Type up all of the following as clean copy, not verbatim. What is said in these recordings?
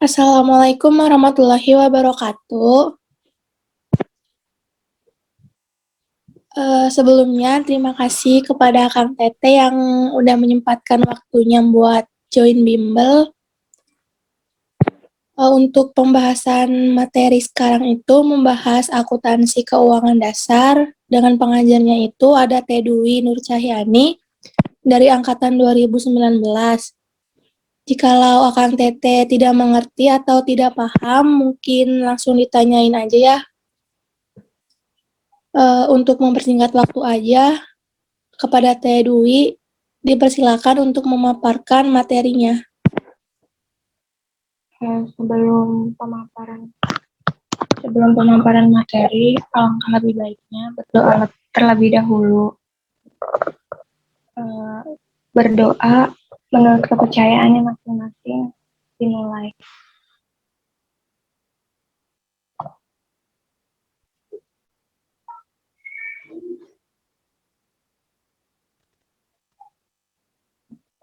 Assalamualaikum warahmatullahi wabarakatuh. Sebelumnya terima kasih kepada Kang Tete yang udah menyempatkan waktunya buat join bimbel. Untuk pembahasan materi sekarang itu membahas akuntansi keuangan dasar. Dengan pengajarnya itu ada Teh Dwi Nur Cahyani dari angkatan 2019. Jikalau Akang Tete tidak mengerti atau tidak paham, mungkin langsung ditanyain aja ya. Untuk mempersingkat waktu aja, kepada Teh Dwi, dipersilakan untuk memaparkan materinya. Sebelum pemaparan materi, alangkah lebih baiknya berdoa terlebih dahulu. Berdoa menurut kepercayaannya masing-masing dimulai.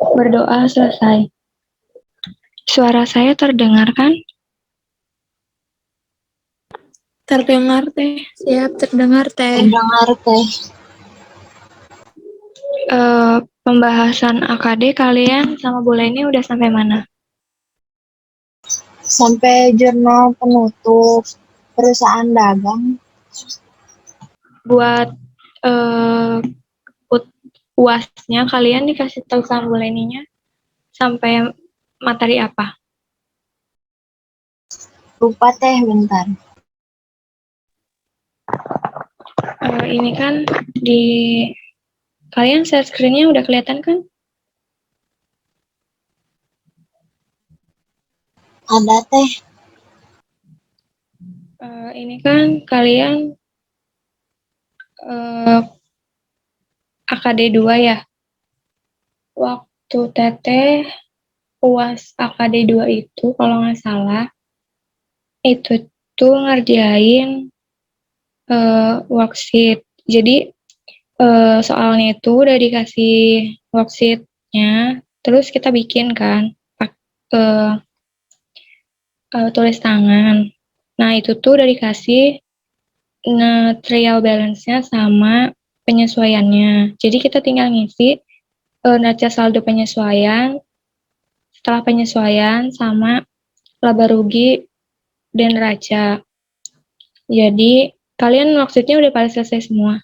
Berdoa selesai. Suara saya terdengar kan? Terdengar Teh, siap terdengar Teh. Terdengar Teh. Pembahasan AKD kalian sama Bu Leni udah sampai mana? Sampai jurnal penutup perusahaan dagang. Buat UASnya kalian dikasih tahu sama Bu Leninya sampai materi apa? Lupa Teh, bentar. Ini kan di kalian share screen-nya udah kelihatan kan? Ada Teh. Ini kan kalian AKD 2 ya. Waktu Teteh UAS AKD 2 itu kalau nggak salah itu tuh ngerjain worksheet. Jadi soalnya itu udah dikasih worksheet-nya, terus kita bikin kan tulis tangan. Nah itu tuh udah dikasih trial balance-nya sama penyesuaiannya. Jadi kita tinggal ngisi neraca saldo penyesuaian, setelah penyesuaian sama laba rugi dan neraca. Jadi kalian worksheet-nya udah pada selesai semua.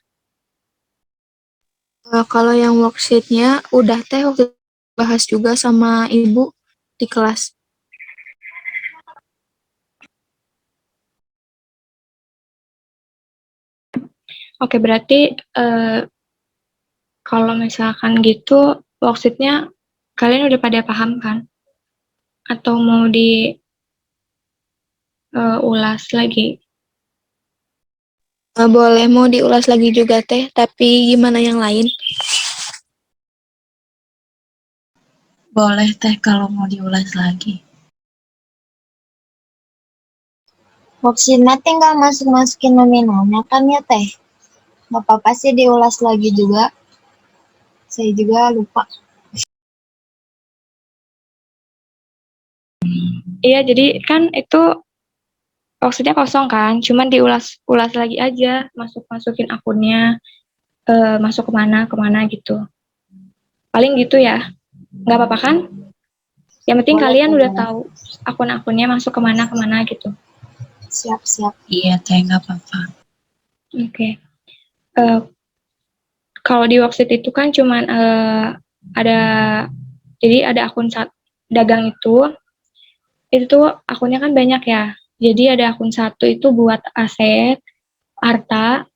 Kalau yang worksheet-nya udah Teh waktu bahas juga sama Ibu di kelas. Oke, berarti kalau misalkan gitu worksheet-nya kalian udah pada paham kan? Atau mau diulas lagi? Boleh, mau diulas lagi juga Teh, tapi gimana yang lain? Boleh Teh kalau mau diulas lagi. Worksheet-nya tinggal masukin nominalnya kan ya Teh? Gak apa-apa sih diulas lagi juga. Saya juga lupa. Iya, jadi kan itu worksheet-nya kosong kan, cuman diulas lagi aja, masukin akunnya, masuk kemana gitu. Paling gitu ya, nggak apa-apa kan? Yang penting Boleh, kalian udah boleh. tahu akun-akunnya masuk kemana gitu. Siap. Iya Teh, gak apa-apa. Oke. Kalau di worksheet itu kan cuman ada akun dagang itu tuh akunnya kan banyak ya. Jadi ada akun 1 itu buat aset, harta,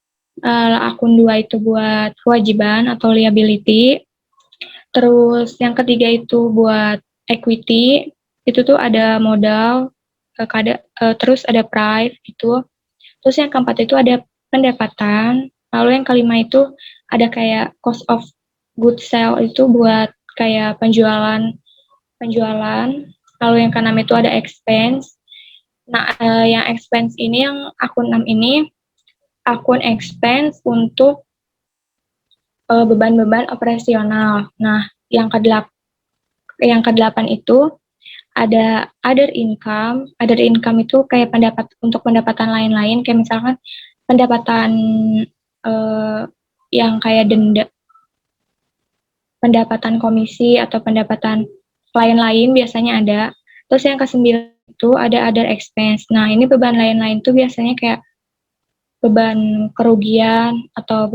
akun 2 itu buat kewajiban atau liability, terus yang ketiga itu buat equity, itu tuh ada modal, terus ada price gitu, terus yang keempat itu ada pendapatan, lalu yang kelima itu ada kayak cost of goods sale, itu buat kayak penjualan, lalu yang keenam itu ada expense. Nah, yang expense ini, yang akun 6 ini, akun expense untuk beban-beban operasional. Nah, yang ke-8 itu ada other income. Other income itu kayak untuk pendapatan lain-lain, kayak misalkan pendapatan yang kayak denda, pendapatan komisi atau pendapatan lain-lain biasanya ada. Terus yang ke-9 itu ada other expense. Nah, ini beban lain-lain tuh biasanya kayak beban kerugian atau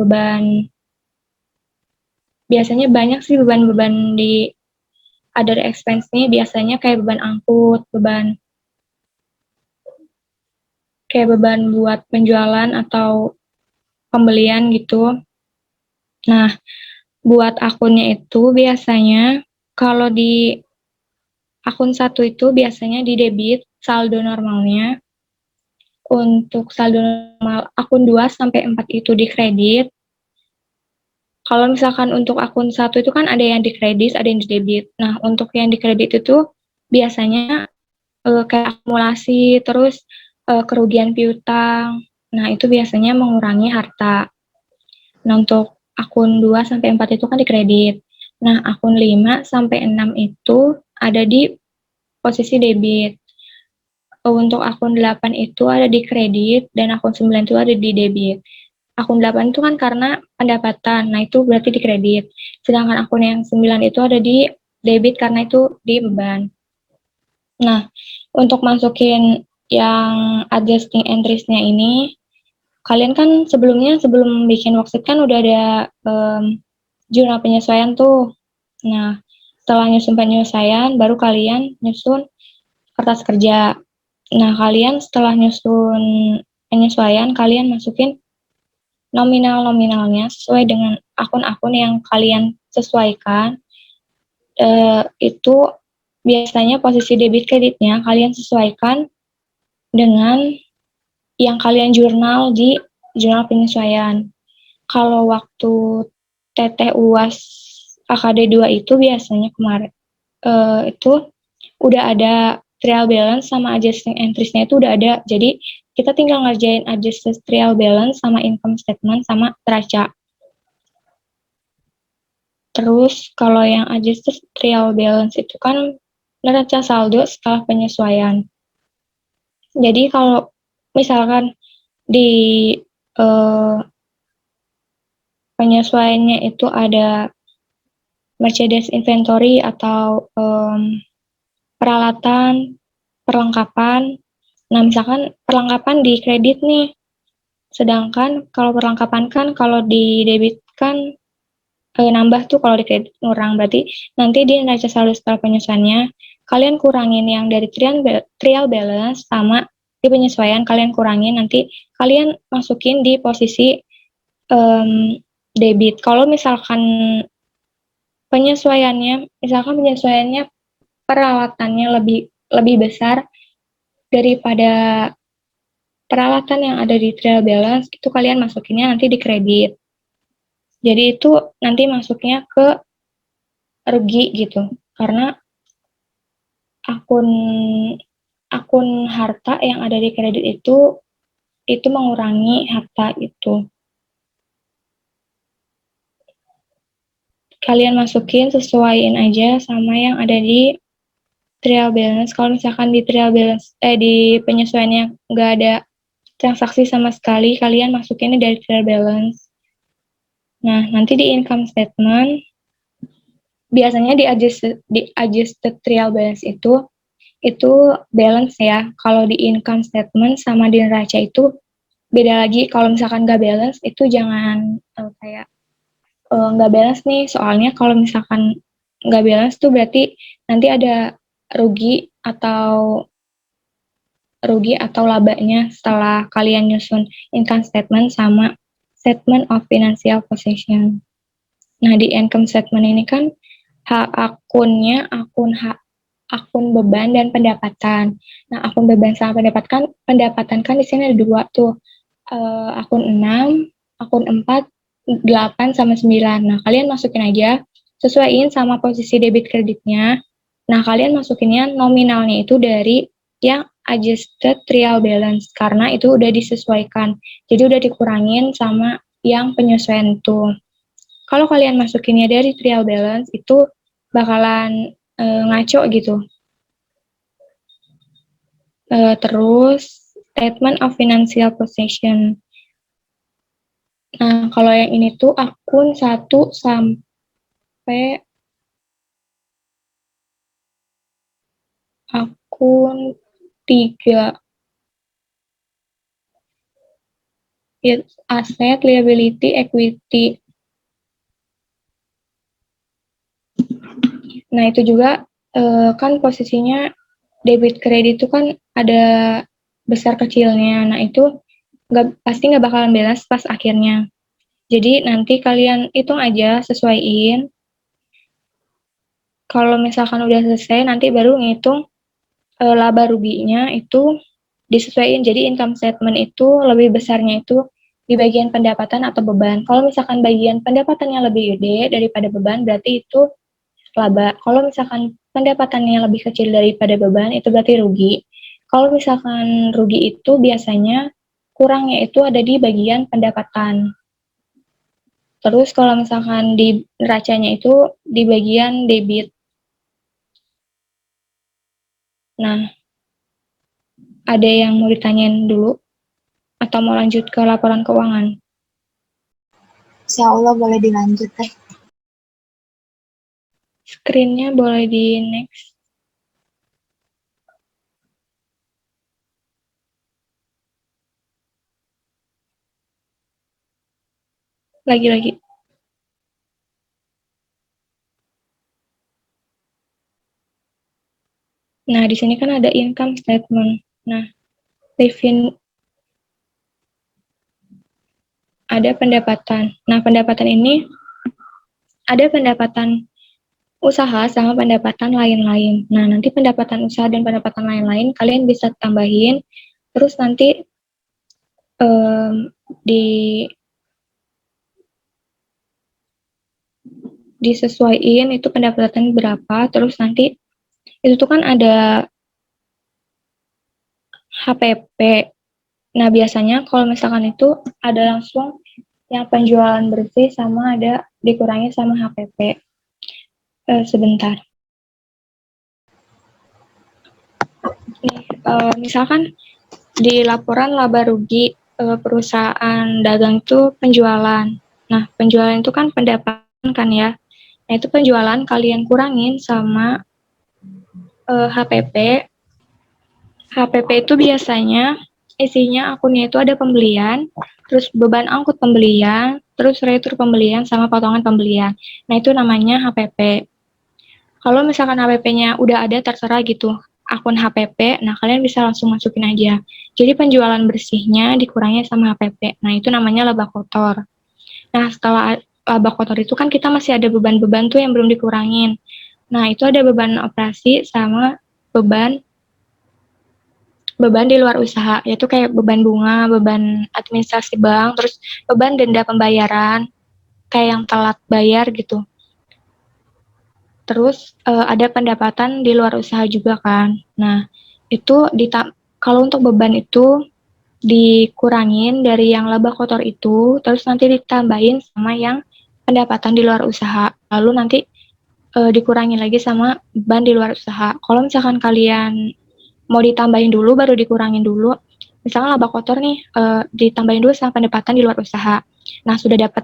biasanya banyak sih beban-beban di other expense ini, biasanya kayak beban angkut, kayak beban buat penjualan atau pembelian gitu. Nah, buat akunnya itu biasanya kalau di akun 1 itu biasanya di debit saldo normalnya. Untuk saldo normal akun 2 sampai 4 itu di kredit. Kalau misalkan untuk akun 1 itu kan ada yang di kredit, ada yang di debit. Nah, untuk yang di kredit itu biasanya kayak akumulasi, terus kerugian piutang. Nah, itu biasanya mengurangi harta. Nah, untuk akun 2 sampai 4 itu kan di kredit. Nah, akun 5 sampai 6 itu ada di posisi debit. Untuk akun 8 itu ada di kredit dan akun 9 itu ada di debit. Akun 8 itu kan karena pendapatan, nah itu berarti di kredit. Sedangkan akun yang 9 itu ada di debit karena itu di beban. Nah, untuk masukin yang adjusting entries-nya ini, kalian kan sebelum bikin worksheet kan udah ada jurnal penyesuaian tuh. Nah, setelah nyusun penyesuaian, baru kalian nyusun kertas kerja. Nah, kalian setelah nyusun penyesuaian, kalian masukin nominal-nominalnya sesuai dengan akun-akun yang kalian sesuaikan. Itu biasanya posisi debit kreditnya kalian sesuaikan dengan yang kalian jurnal di jurnal penyesuaian. Kalau waktu TT UAS AKD 2 itu biasanya kemarin itu udah ada trial balance sama adjusting entries-nya itu udah ada. Jadi kita tinggal ngerjain adjusted trial balance sama income statement sama neraca. Terus kalau yang adjusted trial balance itu kan neraca saldo setelah penyesuaian. Jadi kalau misalkan di penyesuaiannya itu ada Merchandise inventory atau peralatan, perlengkapan. Nah, misalkan perlengkapan di kredit nih, sedangkan kalau perlengkapan kan kalau di debit kan nambah tuh, kalau di kredit kurang. Berarti nanti di neraca saldo setelah penyesuaiannya, kalian kurangin yang dari trial balance sama di penyesuaian, kalian kurangin, nanti kalian masukin di posisi debit. Kalau misalkan penyesuaiannya peralatannya lebih besar daripada peralatan yang ada di trial balance, itu kalian masukinnya nanti di kredit. Jadi itu nanti masuknya ke rugi gitu, karena akun harta yang ada di kredit itu mengurangi harta itu. Kalian masukin, sesuaiin aja sama yang ada di trial balance. Kalau misalkan di trial balance di penyesuaiannya nggak ada transaksi sama sekali, kalian masukinnya dari trial balance. Nah, nanti di income statement biasanya di adjusted trial balance itu balance ya. Kalau di income statement sama di neraca itu beda lagi. Kalau misalkan nggak balance itu jangan kayak nggak balance nih, soalnya kalau misalkan nggak balance tuh berarti nanti ada rugi atau labanya setelah kalian nyusun income statement sama statement of financial position. Nah, di income statement ini kan akunnya akun beban dan pendapatan. Nah, akun beban sama pendapatan kan di sini ada 2 tuh. Akun 6, akun 4, 8 sama 9. Nah, kalian masukin aja, sesuaiin sama posisi debit kreditnya. Nah, kalian masukinnya nominalnya itu dari yang adjusted trial balance, karena itu udah disesuaikan. Jadi udah dikurangin sama yang penyesuaian itu. Kalau kalian masukinnya dari trial balance, itu bakalan ngaco gitu. Terus statement of financial position. Nah, kalau yang ini tuh akun 1 sampai akun 3. It's asset, liability, equity. Nah, itu juga kan posisinya debit kredit itu kan ada besar kecilnya. Nah, itu pasti nggak bakalan balance pas akhirnya. Jadi nanti kalian hitung aja, sesuaiin. Kalau misalkan udah selesai, nanti baru ngitung laba ruginya itu disesuaikan. Jadi income statement itu lebih besarnya itu di bagian pendapatan atau beban. Kalau misalkan bagian pendapatannya lebih gede daripada beban, berarti itu laba. Kalau misalkan pendapatannya lebih kecil daripada beban, itu berarti rugi. Kalau misalkan rugi itu biasanya kurangnya itu ada di bagian pendapatan. Terus kalau misalkan di neracanya itu di bagian debit. Nah, ada yang mau ditanyain dulu? Atau mau lanjut ke laporan keuangan? Insya Allah boleh dilanjut teh. Screen-nya boleh di next. Lagi-lagi. Nah, di sini kan ada income statement. Nah, ada pendapatan. Nah, pendapatan ini ada pendapatan usaha sama pendapatan lain-lain. Nah, nanti pendapatan usaha dan pendapatan lain-lain kalian bisa tambahin, terus nanti di disesuaiin itu pendapatan berapa, terus nanti itu tuh kan ada HPP. Nah, biasanya kalau misalkan itu ada langsung yang penjualan bersih sama ada dikurangi sama HPP. Sebentar. Nih, misalkan di laporan laba rugi perusahaan dagang itu penjualan. Nah, penjualan itu kan pendapatan kan ya. Nah, itu penjualan kalian kurangin sama HPP. HPP itu biasanya isinya akunnya itu ada pembelian, terus beban angkut pembelian, terus retur pembelian sama potongan pembelian. Nah, itu namanya HPP. Kalau misalkan HPP-nya udah ada terserah gitu, akun HPP, nah kalian bisa langsung masukin aja. Jadi penjualan bersihnya dikurangi sama HPP. Nah, itu namanya laba kotor. Nah, setelah laba kotor itu kan kita masih ada beban-beban tuh yang belum dikurangin. Nah, itu ada beban operasi sama beban di luar usaha, yaitu kayak beban bunga, beban administrasi bank, terus beban denda pembayaran, kayak yang telat bayar gitu. Terus ada pendapatan di luar usaha juga kan. Nah, itu kalau untuk beban itu dikurangin dari yang laba kotor itu, terus nanti ditambahin sama yang pendapatan di luar usaha. Lalu nanti dikurangin lagi sama beban di luar usaha. Kalau misalkan kalian mau ditambahin dulu, baru dikurangin dulu. Misalkan laba kotor nih, ditambahin dulu sama pendapatan di luar usaha. Nah, sudah dapat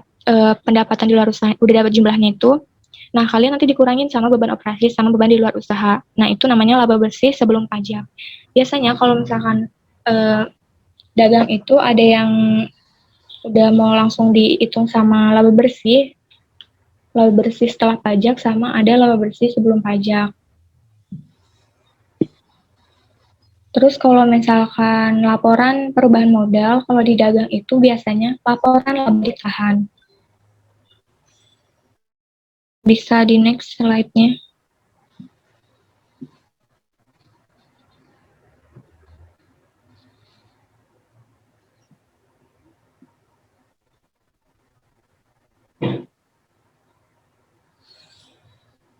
pendapatan di luar usaha, udah dapat jumlahnya itu. Nah, kalian nanti dikurangin sama beban operasi sama beban di luar usaha. Nah, itu namanya laba bersih sebelum pajak. Biasanya kalau misalkan dagang itu ada yang udah mau langsung dihitung sama laba bersih setelah pajak sama ada laba bersih sebelum pajak. Terus kalau misalkan laporan perubahan modal, kalau di dagang itu biasanya laporan laba ditahan. Bisa di next slide-nya.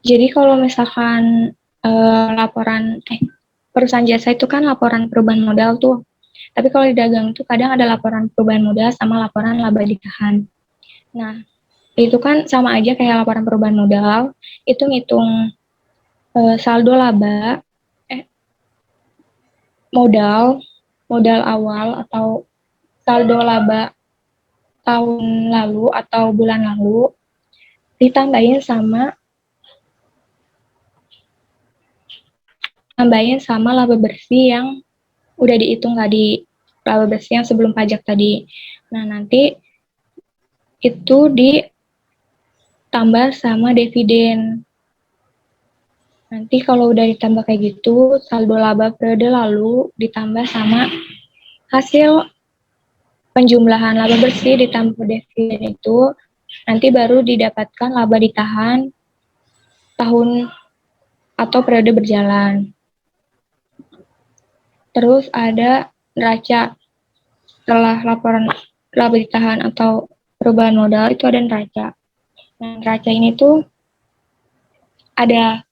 Jadi kalau misalkan laporan perusahaan jasa itu kan laporan perubahan modal tuh. Tapi kalau di dagang itu kadang ada laporan perubahan modal sama laporan laba ditahan. Nah, itu kan sama aja kayak laporan perubahan modal, itu ngitung saldo laba, modal awal atau saldo laba tahun lalu atau bulan lalu ditambahin sama laba bersih yang udah dihitung tadi, laba bersih yang sebelum pajak tadi. Nah, nanti itu ditambah sama dividen. Nanti kalau udah ditambah kayak gitu, saldo laba periode lalu ditambah sama hasil penjumlahan laba bersih ditambah dividen itu, nanti baru didapatkan laba ditahan tahun atau periode berjalan. Terus ada neraca. Setelah laporan laba ditahan atau perubahan modal itu ada neraca. Nah, neraca ini tuh ada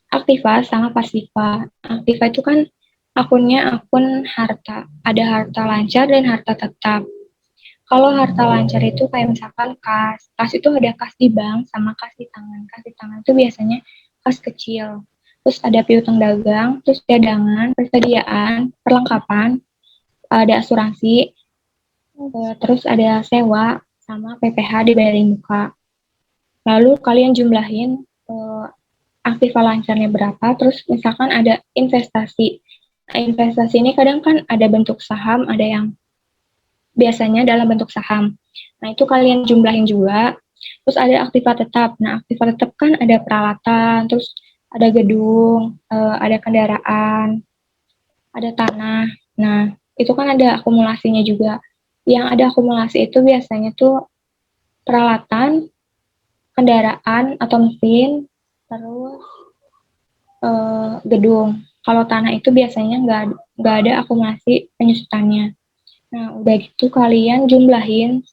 aktiva sama pasiva. Aktiva itu kan akunnya akun harta. Ada harta lancar dan harta tetap. Kalau harta lancar itu kayak misalkan kas. Kas itu ada kas di bank sama kas di tangan. Kas di tangan itu biasanya kas kecil. Terus ada piutang dagang, terus cadangan, persediaan, perlengkapan, ada asuransi, terus ada sewa, sama PPh dibayarin muka. Lalu kalian jumlahin aktiva lancarnya berapa, terus misalkan ada investasi. Nah, investasi ini kadang kan ada bentuk saham, ada yang biasanya dalam bentuk saham. Nah, itu kalian jumlahin juga. Terus ada aktiva tetap. Nah, aktiva tetap kan ada peralatan, terus ada gedung, ada kendaraan, ada tanah. Nah, itu kan ada akumulasinya juga. Yang ada akumulasi itu biasanya tuh peralatan, kendaraan atau mesin, terus gedung. Kalau tanah itu biasanya nggak ada akumulasi penyusutannya. Nah, udah gitu kalian jumlahin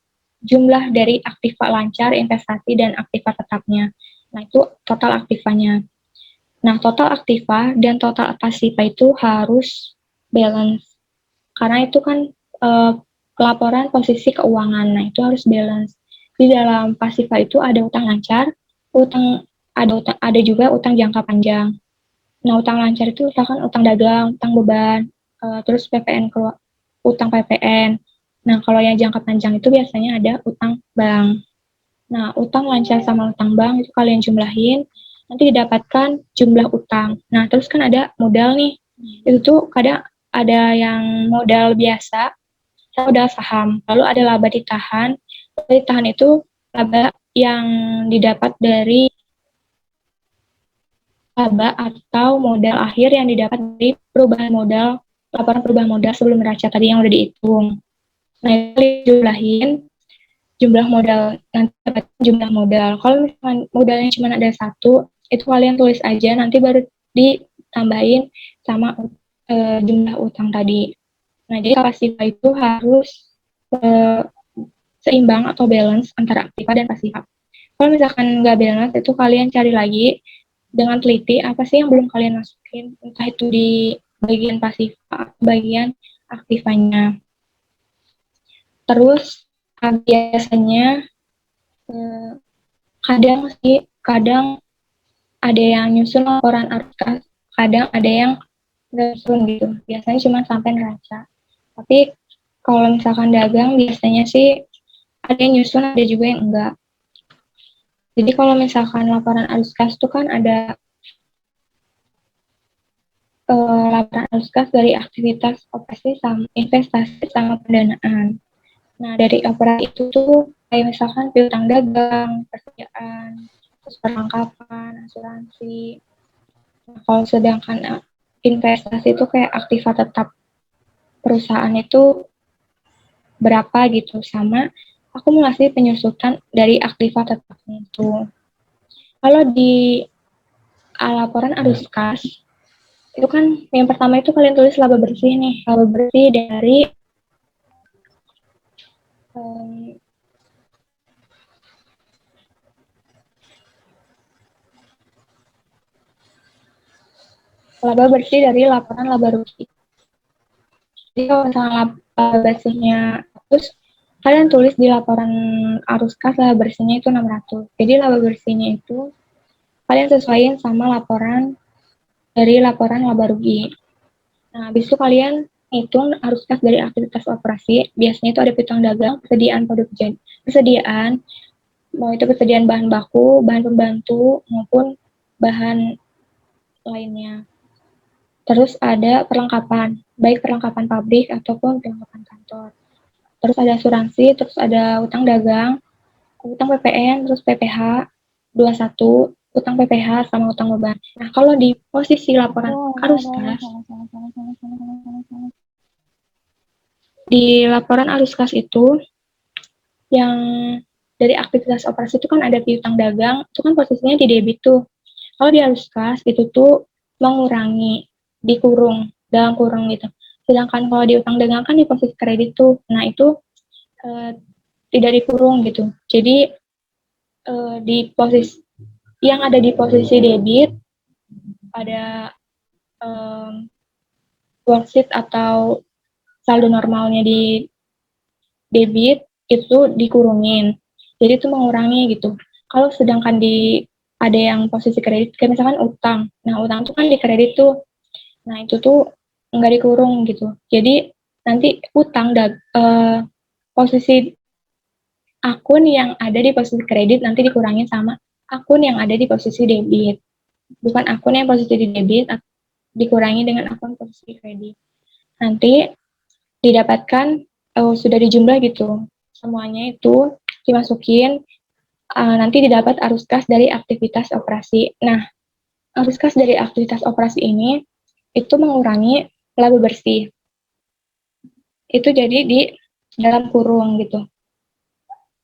jumlah dari aktiva lancar, investasi, dan aktiva tetapnya. Nah, itu total aktivanya. Nah, total aktiva dan total pasiva itu harus balance. Karena itu kan laporan posisi keuangan. Nah, itu harus balance. Di dalam pasiva itu ada utang lancar, ada juga utang jangka panjang. Nah, utang lancar itu misalkan utang dagang, utang beban, terus utang PPN. Nah, kalau yang jangka panjang itu biasanya ada utang bank. Nah, utang lancar sama utang bank itu kalian jumlahin, nanti didapatkan jumlah utang. Nah, terus kan ada modal nih. Itu tuh kadang ada yang modal biasa, modal saham. Lalu ada laba ditahan. Laba ditahan itu laba yang didapat dari laba atau modal akhir yang didapat dari perubahan modal, laporan perubahan modal sebelum neraca tadi yang udah dihitung. Nah, itu jumlahin jumlah modal, nanti dapat jumlah modal. Kalau misalkan modalnya cuma ada satu, itu kalian tulis aja, nanti baru ditambahin sama jumlah utang tadi. Nah, jadi pasiva itu harus seimbang atau balance antara aktiva dan pasiva. Kalau misalkan nggak balance, itu kalian cari lagi dengan teliti apa sih yang belum kalian masukin, entah itu di bagian pasiva, bagian aktivanya. Terus biasanya kadang ada yang nyusun laporan arus kas, kadang ada yang nggak nyusun gitu. Biasanya cuma sampai neraca. Tapi kalau misalkan dagang biasanya sih ada yang nyusun, ada juga yang enggak. Jadi kalau misalkan laporan arus kas itu kan ada laporan arus kas dari aktivitas operasi sama investasi sama pendanaan. Nah, dari operasi itu tuh kayak misalkan piutang dagang, persediaan, terus perlengkapan, asuransi. Nah, kalau sedangkan investasi itu kayak aktiva tetap perusahaan itu berapa gitu, sama akumulasi penyusutan dari aktiva tetapnya itu. Kalau di laporan arus kas, itu kan yang pertama itu kalian tulis laba bersih nih, laba bersih dari laba bersih dari laporan laba rugi. Jadi kalau misalnya laba bersihnya terus kalian tulis di laporan arus kas laba bersihnya itu 600. Jadi laba bersihnya itu kalian sesuaiin sama laporan dari laporan laba rugi. Nah, habis itu kalian hitung arus kas dari aktivitas operasi. Biasanya itu ada piutang dagang, persediaan produk persediaan, mau itu persediaan bahan baku, bahan pembantu, maupun bahan lainnya. Terus ada perlengkapan, baik perlengkapan pabrik ataupun perlengkapan kantor. Terus ada asuransi, terus ada utang dagang, utang PPN, terus PPH 21, utang PPH sama utang beban. Nah, kalau di posisi laporan arus kas, di laporan arus kas itu yang dari aktivitas operasi itu kan ada piutang dagang, itu kan posisinya di debit tuh. Kalau di arus kas itu tuh mengurangi, dikurung, dalam kurung gitu. Sedangkan kalau di utang dagang kan di posisi kredit tuh, nah itu eh, tidak dikurung gitu. Jadi di posisi yang ada di posisi debit pada worksheet atau saldo normalnya di debit itu dikurungin. Jadi itu mengurangi gitu. Kalau sedangkan di ada yang posisi kredit, kayak misalkan utang. Nah, utang itu kan di kredit tuh. Nah, itu tuh nggak dikurung gitu. Jadi nanti posisi akun yang ada di posisi kredit nanti dikurangin sama akun yang ada di posisi debit. Bukan akun yang posisi di debit dikurangi dengan akun posisi kredit. Nanti didapatkan sudah dijumlah gitu. Semuanya itu dimasukin nanti didapat arus kas dari aktivitas operasi. Nah, arus kas dari aktivitas operasi ini itu mengurangi laba bersih. Itu jadi di dalam kurung gitu.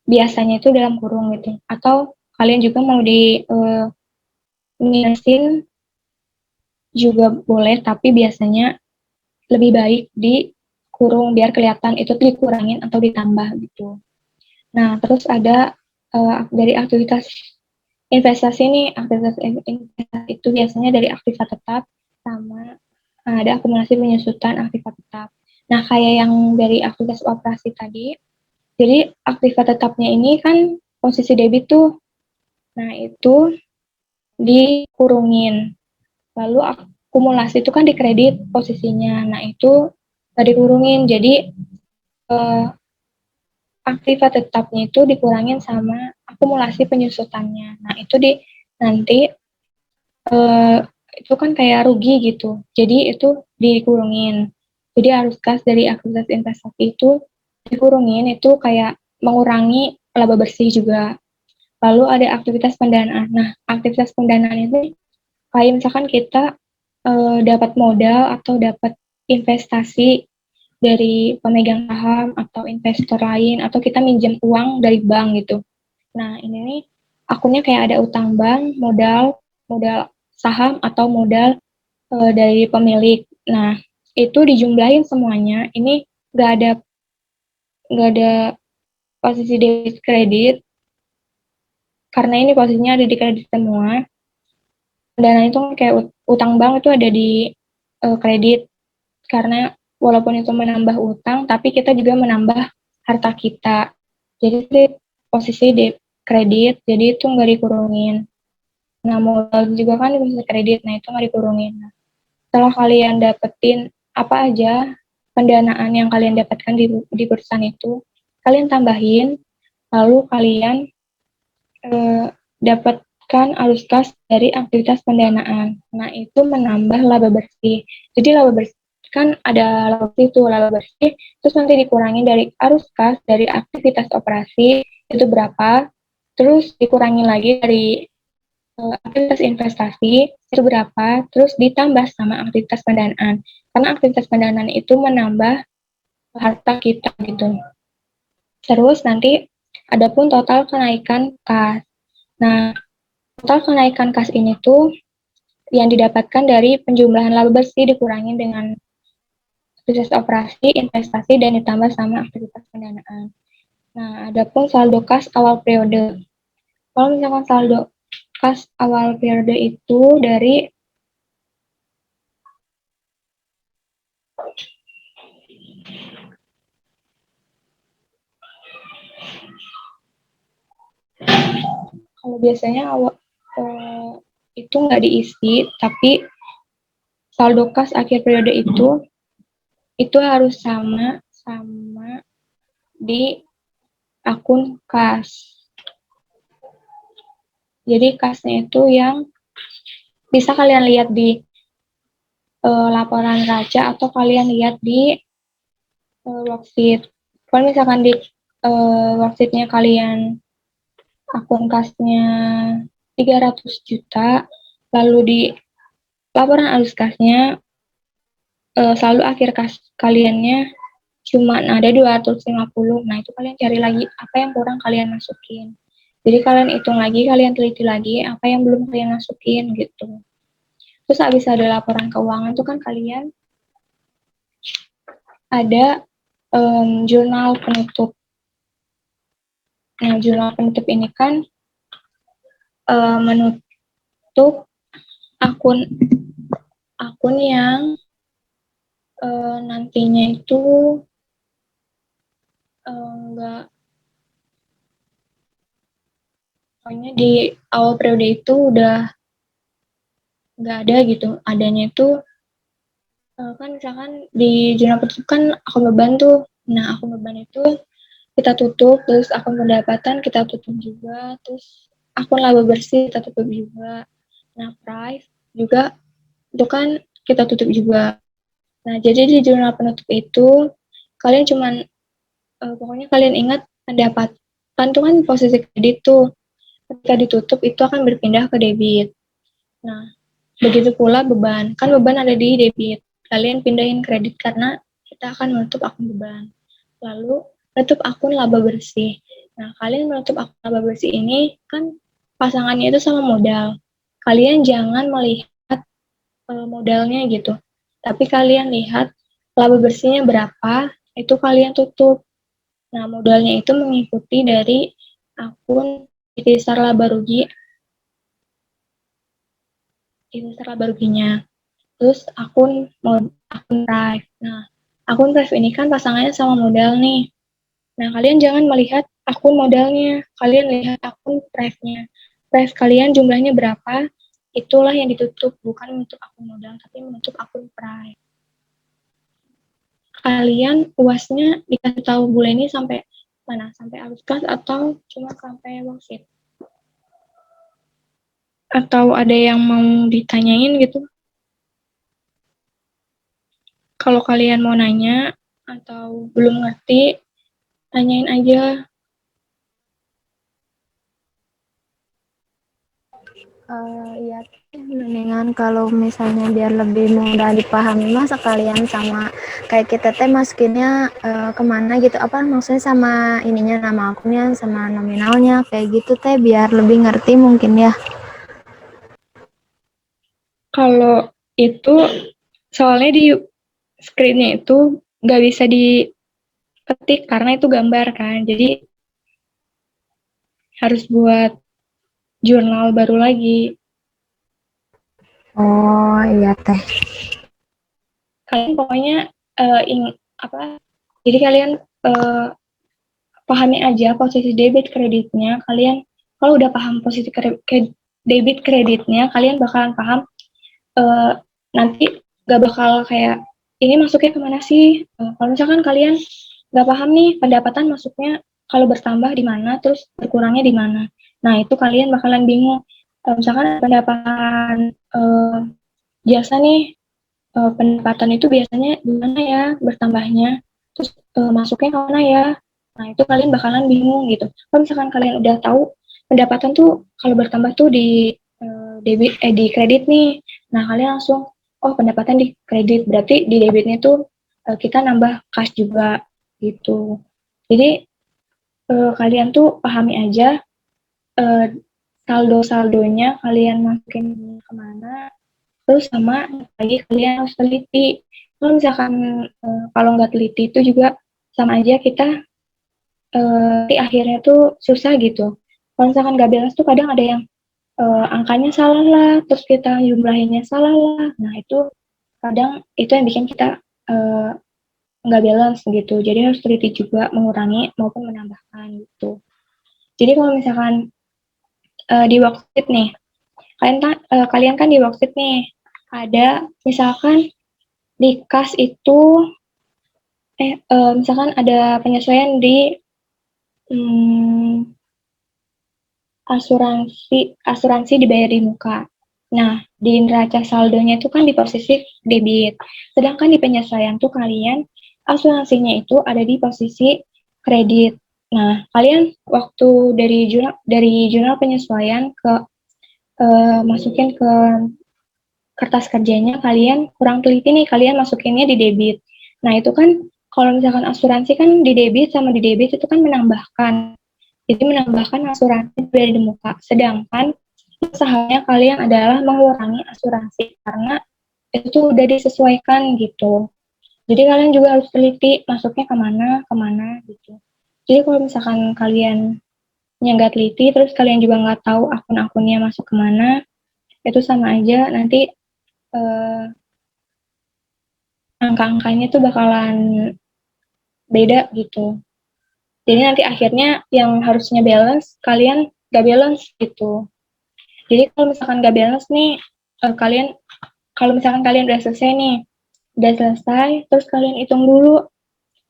Biasanya itu dalam kurung gitu. Atau kalian juga mau di minusin juga boleh, tapi biasanya lebih baik di kurung biar kelihatan itu dikurangin atau ditambah gitu. Nah, terus ada dari aktivitas investasi nih, aktivitas investasi itu biasanya dari aktiva tetap sama ada akumulasi penyusutan aktiva tetap. Nah, kayak yang dari aktivitas operasi tadi, jadi aktiva tetapnya ini kan posisi debit tuh, nah itu dikurungin. Lalu akumulasi itu kan di kredit posisinya, nah itu tadi dikurungin. Jadi eh, aktiva tetapnya itu dikurangin sama akumulasi penyusutannya. Nah itu nanti eh, itu kan kayak rugi gitu. Jadi itu dikurungin. Jadi arus kas dari aktivitas investasi itu dikurungin itu kayak mengurangi laba bersih juga. Lalu ada aktivitas pendanaan. Nah, aktivitas pendanaan itu kayak misalkan kita dapat modal atau dapat investasi dari pemegang saham atau investor lain atau kita minjem uang dari bank gitu. Nah, ini nih akunnya kayak ada utang bank, modal, modal saham atau modal dari pemilik. Nah, itu dijumlahin semuanya. Ini nggak ada posisi debit kredit karena ini posisinya ada di kredit semua. Dana itu kayak utang bank itu ada di kredit karena walaupun itu menambah utang, tapi kita juga menambah harta kita. Jadi posisi di kredit, jadi itu nggak dikurungin. Nah, modal juga kan di posisi kredit, nah itu nggak dikurungin. Nah, setelah kalian dapetin apa aja pendanaan yang kalian dapatkan di perusahaan itu, kalian tambahin, lalu kalian dapatkan arus kas dari aktivitas pendanaan. Nah, itu menambah laba bersih. Jadi laba bersih kan ada laba bersih itu laba bersih, terus nanti dikurangi dari arus kas dari aktivitas operasi itu berapa, terus dikurangi lagi dari aktivitas investasi itu berapa, terus ditambah sama aktivitas pendanaan. Karena aktivitas pendanaan itu menambah harta kita gitu. Terus nanti adapun total kenaikan kas. Nah, total kenaikan kas ini tuh yang didapatkan dari penjumlahan laba bersih dikurangi dengan aktivitas operasi, investasi, dan ditambah sama aktivitas pendanaan. Nah, adapun saldo kas awal periode. Kalau misalkan saldo kas awal periode itu dari kalau biasanya awal itu nggak diisi, tapi saldo kas akhir periode itu harus sama di akun kas. Jadi kasnya itu yang bisa kalian lihat di laporan raja atau kalian lihat di worksheet. Kalau misalkan di worksheetnya kalian akun kasnya 300 juta, lalu di laporan arus kasnya selalu akhir kas kaliannya cuma ada 250. Nah, itu kalian cari lagi apa yang kurang kalian masukin. Jadi kalian hitung lagi, kalian teliti lagi apa yang belum kalian masukin gitu. Terus habis ada laporan keuangan tuh kan kalian ada jurnal penutup. Nah, jurnal penutup ini kan menutup akun yang nantinya itu enggak, pokoknya di awal periode itu udah nggak ada gitu. Adanya itu kan misalkan di jurnal penutup kan akun beban tuh. Nah, akun beban itu kita tutup, terus akun pendapatan kita tutup juga, terus akun laba bersih kita tutup juga. Nah, price juga itu kan kita tutup juga. Nah, jadi di jurnal penutup itu kalian cuman pokoknya kalian ingat pendapatan tuh kan posisi kredit tuh. Ketika ditutup itu akan berpindah ke debit. Nah, begitu pula beban. Kan beban ada di debit. Kalian pindahin kredit karena kita akan menutup akun beban. Lalu menutup akun laba bersih. Nah, kalian menutup akun laba bersih ini kan pasangannya itu sama modal. Kalian jangan melihat modalnya gitu. Tapi kalian lihat laba bersihnya berapa, itu kalian tutup. Nah, modalnya itu mengikuti dari akun ikhtisar laba ruginya. Terus akun drive. Nah, akun drive ini kan pasangannya sama modal nih. Nah, kalian jangan melihat akun modalnya, kalian lihat akun drive-nya. Drive kalian jumlahnya berapa, itulah yang ditutup, bukan menutup akun modal, tapi menutup akun drive. Kalian UASnya dikasih tahu bulan ini sampai mana? Sampai arus kas atau cuma sampai worksheet? Atau ada yang mau ditanyain gitu? Kalau kalian mau nanya atau belum ngerti, tanyain aja. Iya, mendingan kalau misalnya biar lebih mudah dipahami mah sekalian sama kayak kita teh masukinnya kemana gitu, apa maksudnya sama ininya, nama akunnya sama nominalnya kayak gitu teh biar lebih ngerti mungkin ya. Kalau itu soalnya di screen-nya itu nggak bisa diketik karena itu gambar kan, jadi harus buat jurnal baru lagi. Oh iya teh. Kalian pokoknya jadi kalian pahami aja posisi debit kreditnya. Kalian kalau udah paham posisi debit kreditnya, kalian bakalan paham nanti gak bakal kayak ini masuknya kemana sih. Kalau misalkan kalian gak paham nih pendapatan masuknya kalau bertambah di mana, terus berkurangnya di mana. Nah, itu kalian bakalan bingung. Misalkan pendapatan jasa nih, pendapatan itu biasanya di mana ya bertambahnya, terus masuknya kemana ya. Nah, itu kalian bakalan bingung gitu. Kalau misalkan kalian udah tahu pendapatan tuh kalau bertambah tuh di di kredit nih. Nah, kalian langsung oh pendapatan di kredit, berarti di debitnya tuh kita nambah kas juga gitu. Jadi kalian tuh pahami aja saldo-saldonya kalian masukin kemana, terus sama lagi kalian harus teliti. Kalau misalkan kalau nggak teliti itu juga sama aja kita di akhirnya tuh susah gitu. Kalau misalkan nggak balance tuh kadang ada yang angkanya salah lah, terus kita jumlahinnya salah lah. Nah, itu kadang itu yang bikin kita nggak balance gitu. Jadi harus teliti juga mengurangi maupun menambahkan gitu. Jadi kalau misalkan di worksheet nih, kalian kan di worksheet nih, ada misalkan di kas itu misalkan ada penyesuaian di asuransi dibayar di muka. Nah, di neraca saldonya itu kan di posisi debit. Sedangkan di penyesuaian tuh kalian asuransinya itu ada di posisi kredit. Nah, kalian waktu dari jurnal penyesuaian ke masukin ke kertas kerjanya, kalian kurang teliti nih, kalian masukinnya di debit. Nah, itu kan kalau misalkan asuransi kan di debit sama di debit itu kan menambahkan. Jadi menambahkan asuransi dari di muka. Sedangkan usahanya kalian adalah mengurangi asuransi karena itu udah disesuaikan gitu. Jadi kalian juga harus teliti masuknya kemana gitu. Jadi kalau misalkan kalian nggak teliti, terus kalian juga nggak tahu akun-akunnya masuk kemana, itu sama aja nanti angka-angkanya tuh bakalan beda gitu. Jadi nanti akhirnya yang harusnya balance, kalian nggak balance gitu. Jadi kalau misalkan nggak balance nih, kalau misalkan kalian udah selesai, terus kalian hitung dulu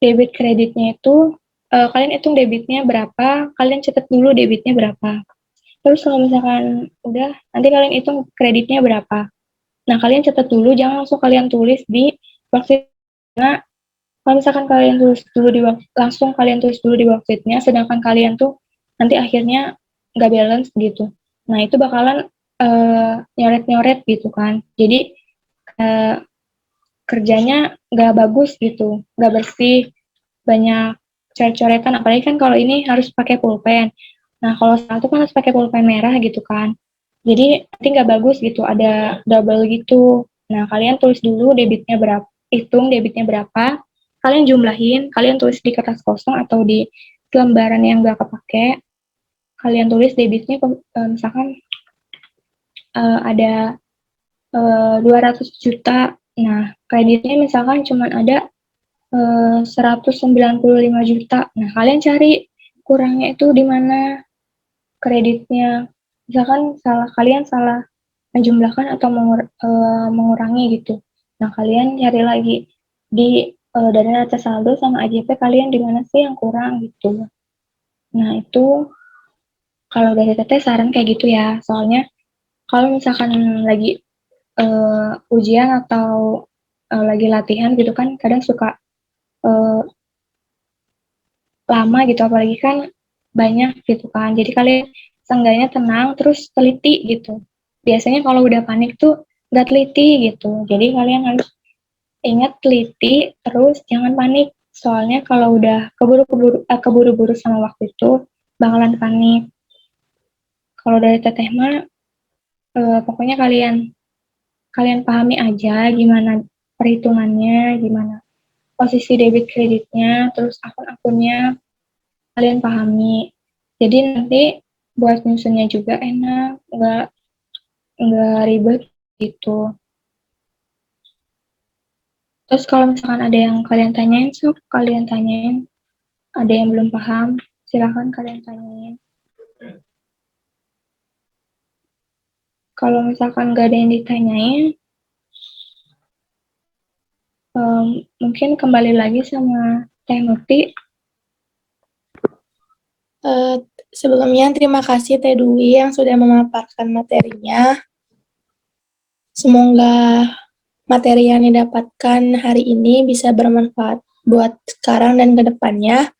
debit kreditnya itu, kalian hitung debitnya berapa, kalian catat dulu debitnya berapa. Terus kalau misalkan udah, nanti kalian hitung kreditnya berapa. Nah, kalian catat dulu, jangan langsung kalian tulis di worksheet. Nah, kalau misalkan kalian langsung kalian tulis dulu di worksheetnya, sedangkan kalian tuh nanti akhirnya nggak balance gitu. Nah, itu bakalan nyoret-nyoret gitu kan. Jadi kerjanya nggak bagus gitu, nggak bersih, banyak coret-coretan. Apalagi kan kalau ini harus pakai pulpen. Nah, kalau satu kan harus pakai pulpen merah gitu kan. Jadi nanti nggak bagus gitu, ada double gitu. Nah, kalian tulis dulu debitnya berapa, hitung debitnya berapa, kalian jumlahin, kalian tulis di kertas kosong atau di lembaran yang nggak kepake, kalian tulis debitnya misalkan ada 200 juta, nah kreditnya misalkan cuma ada 195 juta, nah kalian cari kurangnya itu di mana kreditnya, misalkan kalian salah menjumlahkan atau mengurangi gitu, nah kalian cari lagi di dari neraca saldo sama AJP kalian di mana sih yang kurang gitu. Nah itu kalau dari Teteh saran kayak gitu ya, soalnya kalau misalkan lagi ujian atau lagi latihan gitu kan kadang suka lama gitu, apalagi kan banyak gitu kan, jadi kalian seenggaknya tenang terus teliti gitu. Biasanya kalau udah panik tuh nggak teliti gitu, jadi kalian harus ingat teliti terus jangan panik, soalnya kalau udah keburu-buru sama waktu itu bakalan panik. Kalau dari Teteh mah pokoknya kalian pahami aja gimana perhitungannya, gimana posisi debit kreditnya, terus akun-akunnya kalian pahami. Jadi nanti buat nyusunnya juga enak, nggak ribet gitu. Terus kalau misalkan ada yang kalian tanyain, sok kalian tanyain. Ada yang belum paham, silahkan kalian tanyain. Kalau misalkan nggak ada yang ditanyain, mungkin kembali lagi sama Teh Nuti. Sebelumnya terima kasih Teh Dwi yang sudah memaparkan materinya. Semoga materi yang didapatkan hari ini bisa bermanfaat buat sekarang dan ke depannya.